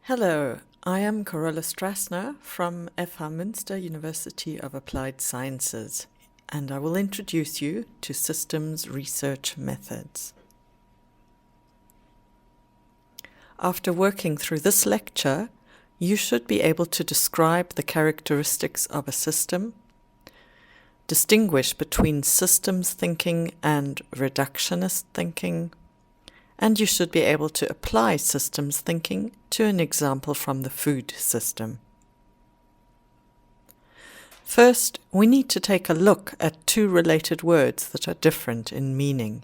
Hello, I am Carola Strassner from FH Münster University of Applied Sciences, and I will introduce you to systems research methods. After working through this lecture, you should be able to describe the characteristics of a system, distinguish between systems thinking and reductionist thinking, and you should be able to apply systems thinking to an example from the food system. First, we need to take a look at two related words that are different in meaning.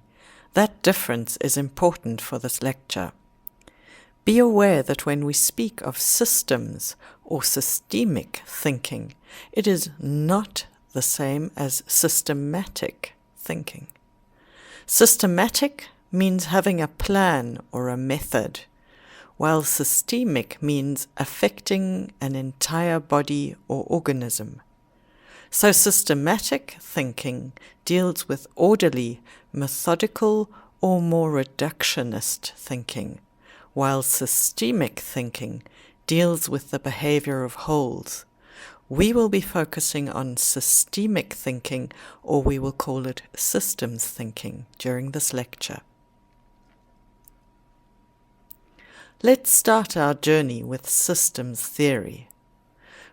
That difference is important for this lecture. Be aware that when we speak of systems or systemic thinking, it is not the same as systematic thinking. Systematic means having a plan or a method, while systemic means affecting an entire body or organism. So systematic thinking deals with orderly, methodical, or more reductionist thinking, while systemic thinking deals with the behavior of wholes. We will be focusing on systemic thinking, or we will call it systems thinking, during this lecture. Let's start our journey with systems theory.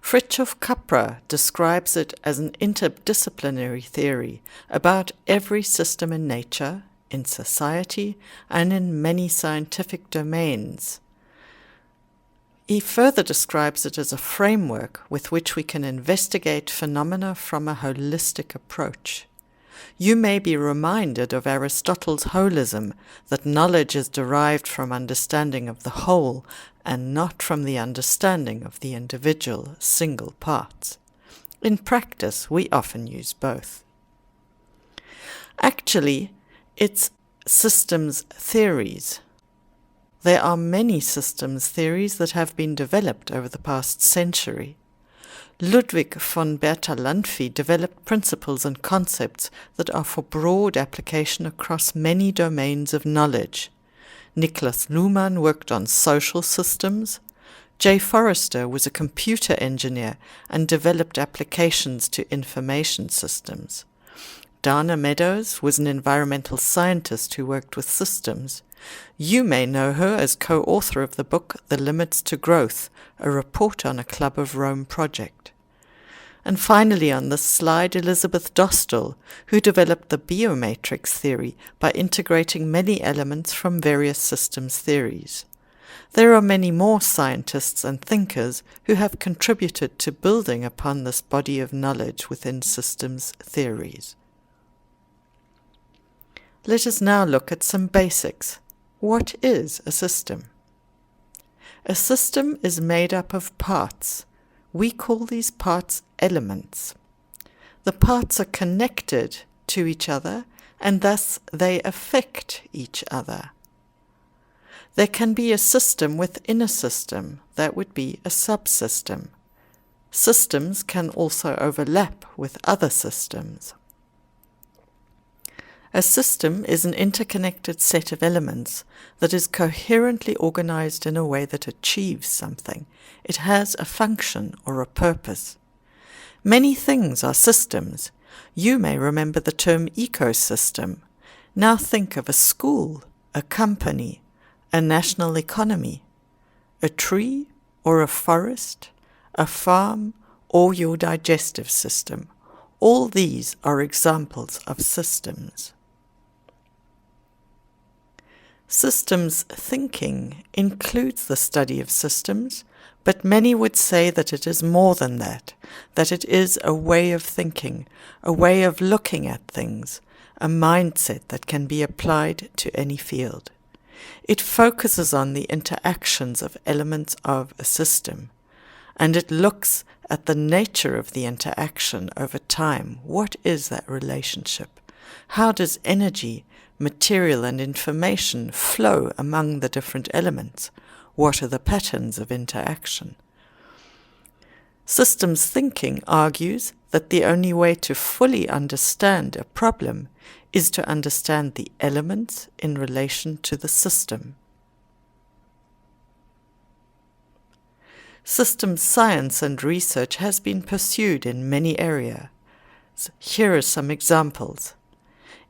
Fritjof Capra describes it as an interdisciplinary theory about every system in nature, in society, and in many scientific domains. He further describes it as a framework with which we can investigate phenomena from a holistic approach. You may be reminded of Aristotle's holism, that knowledge is derived from understanding of the whole and not from the understanding of the individual single parts. In practice, we often use both. Actually, it's systems theories. There are many systems theories that have been developed over the past century. Ludwig von Bertalanffy developed principles and concepts that are for broad application across many domains of knowledge. Niklas Luhmann worked on social systems. J. Forrester was a computer engineer and developed applications to information systems. Dana Meadows was an environmental scientist who worked with systems. You may know her as co-author of the book The Limits to Growth, a report on a Club of Rome project. And finally on this slide, Elizabeth Dostal, who developed the biomatrix theory by integrating many elements from various systems theories. There are many more scientists and thinkers who have contributed to building upon this body of knowledge within systems theories. Let us now look at some basics. What is a system? A system is made up of parts. We call these parts elements. The parts are connected to each other, and thus they affect each other. There can be a system within a system. That would be a subsystem. Systems can also overlap with other systems. A system is an interconnected set of elements that is coherently organized in a way that achieves something. It has a function or a purpose. Many things are systems. You may remember the term ecosystem. Now think of a school, a company, a national economy, a tree or a forest, a farm, or your digestive system. All these are examples of systems. Systems thinking includes the study of systems, but many would say that it is more than that it is a way of thinking, a way of looking at things, a mindset that can be applied to any field. It focuses on the interactions of elements of a system, and it looks at the nature of the interaction over time. What is that relationship? How does energy, material and information flow among the different elements? What are the patterns of interaction? Systems thinking argues that the only way to fully understand a problem is to understand the elements in relation to the system. Systems science and research has been pursued in many areas. Here are some examples.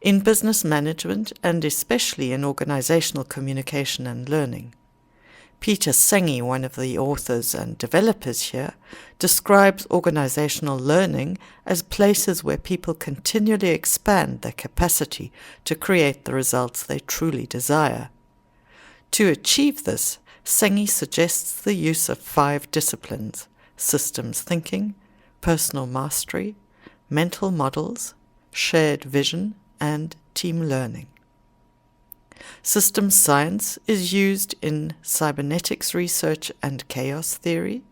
In business management and especially in organizational communication and learning. Peter Senge, one of the authors and developers here, describes organizational learning as places where people continually expand their capacity to create the results they truly desire. To achieve this, Senge suggests the use of 5 disciplines: systems thinking, personal mastery, mental models, shared vision, and team learning. Systems science is used in cybernetics research and chaos theory.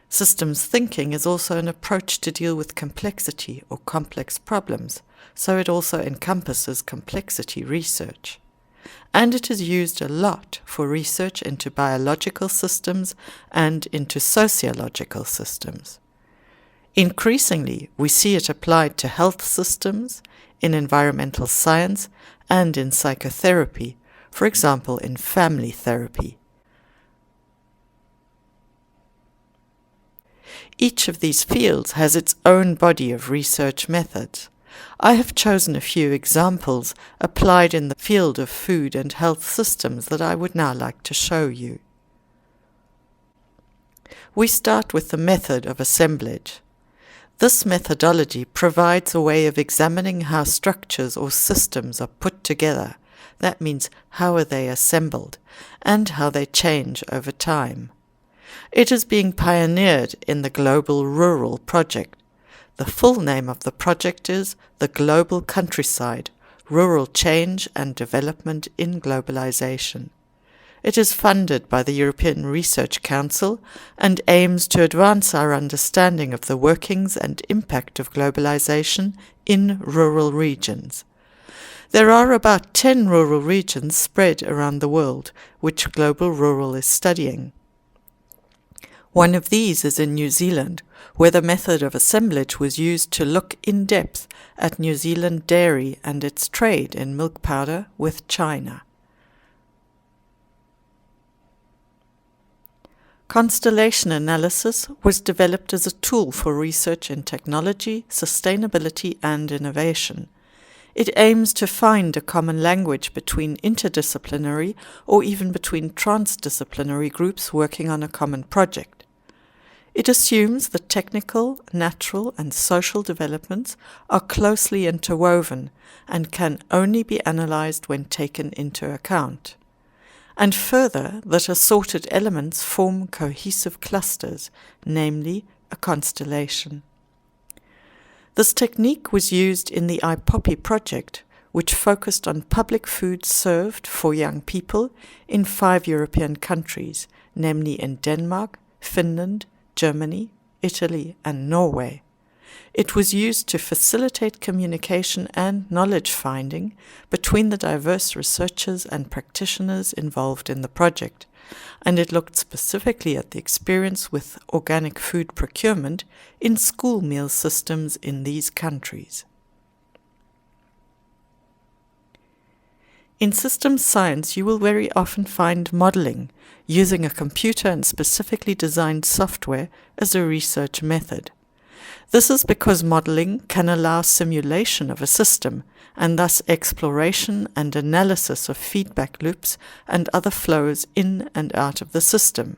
Systems thinking is also an approach to deal with complexity or complex problems, so it also encompasses complexity research. And it is used a lot for research into biological systems and into sociological systems. Increasingly, we see it applied to health systems, in environmental science, and in psychotherapy, for example in family therapy. Each of these fields has its own body of research methods. I have chosen a few examples applied in the field of food and health systems that I would now like to show you. We start with the method of assemblage. This methodology provides a way of examining how structures or systems are put together. That means how are they assembled and how they change over time. It is being pioneered in the Global Rural Project. The full name of the project is the Global Countryside, Rural Change and Development in Globalization. It is funded by the European Research Council and aims to advance our understanding of the workings and impact of globalization in rural regions. There are about 10 rural regions spread around the world, which Global Rural is studying. One of these is in New Zealand, where the method of assemblage was used to look in depth at New Zealand dairy and its trade in milk powder with China. Constellation Analysis was developed as a tool for research in technology, sustainability, and innovation. It aims to find a common language between interdisciplinary or even between transdisciplinary groups working on a common project. It assumes that technical, natural, and social developments are closely interwoven and can only be analyzed when taken into account. And further, that assorted elements form cohesive clusters, namely a constellation. This technique was used in the iPoppy project, which focused on public food served for young people in 5 European countries, namely in Denmark, Finland, Germany, Italy, and Norway. It was used to facilitate communication and knowledge finding between the diverse researchers and practitioners involved in the project, and it looked specifically at the experience with organic food procurement in school meal systems in these countries. In systems science, you will very often find modeling, using a computer and specifically designed software as a research method. This is because modeling can allow simulation of a system, and thus exploration and analysis of feedback loops and other flows in and out of the system.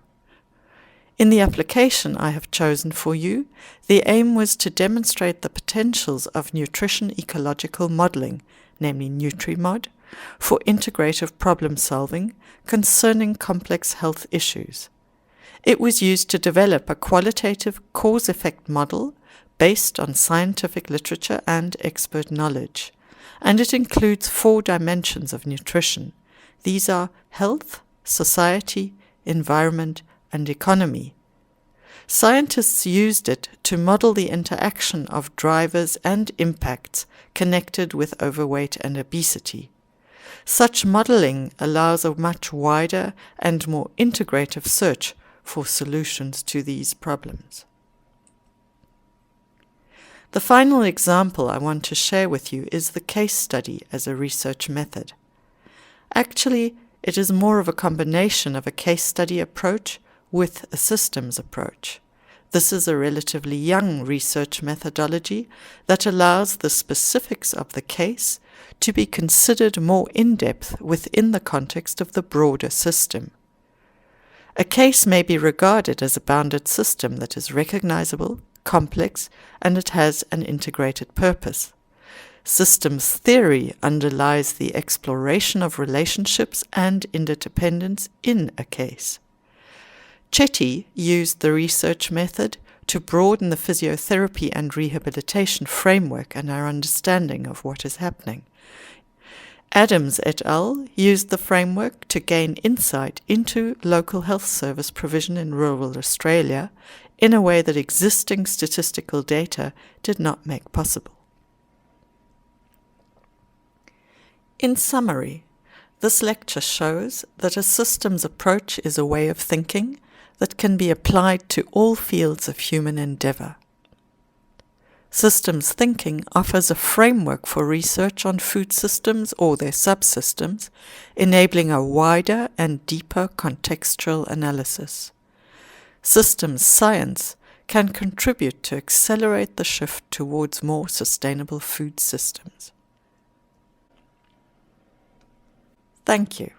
In the application I have chosen for you, the aim was to demonstrate the potentials of nutrition ecological modeling, namely NutriMod, for integrative problem solving concerning complex health issues. It was used to develop a qualitative cause-effect model based on scientific literature and expert knowledge, and it includes 4 dimensions of nutrition. These are health, society, environment, and economy. Scientists used it to model the interaction of drivers and impacts connected with overweight and obesity. Such modeling allows a much wider and more integrative search for solutions to these problems. The final example I want to share with you is the case study as a research method. Actually, it is more of a combination of a case study approach with a systems approach. This is a relatively young research methodology that allows the specifics of the case to be considered more in-depth within the context of the broader system. A case may be regarded as a bounded system that is recognizable, complex, and it has an integrated purpose. Systems theory underlies the exploration of relationships and interdependence in a case. Chetty used the research method to broaden the physiotherapy and rehabilitation framework and our understanding of what is happening. Adams et al. Used the framework to gain insight into local health service provision in rural Australia in a way that existing statistical data did not make possible. In summary, this lecture shows that a systems approach is a way of thinking that can be applied to all fields of human endeavour. Systems thinking offers a framework for research on food systems or their subsystems, enabling a wider and deeper contextual analysis. Systems science can contribute to accelerate the shift towards more sustainable food systems. Thank you.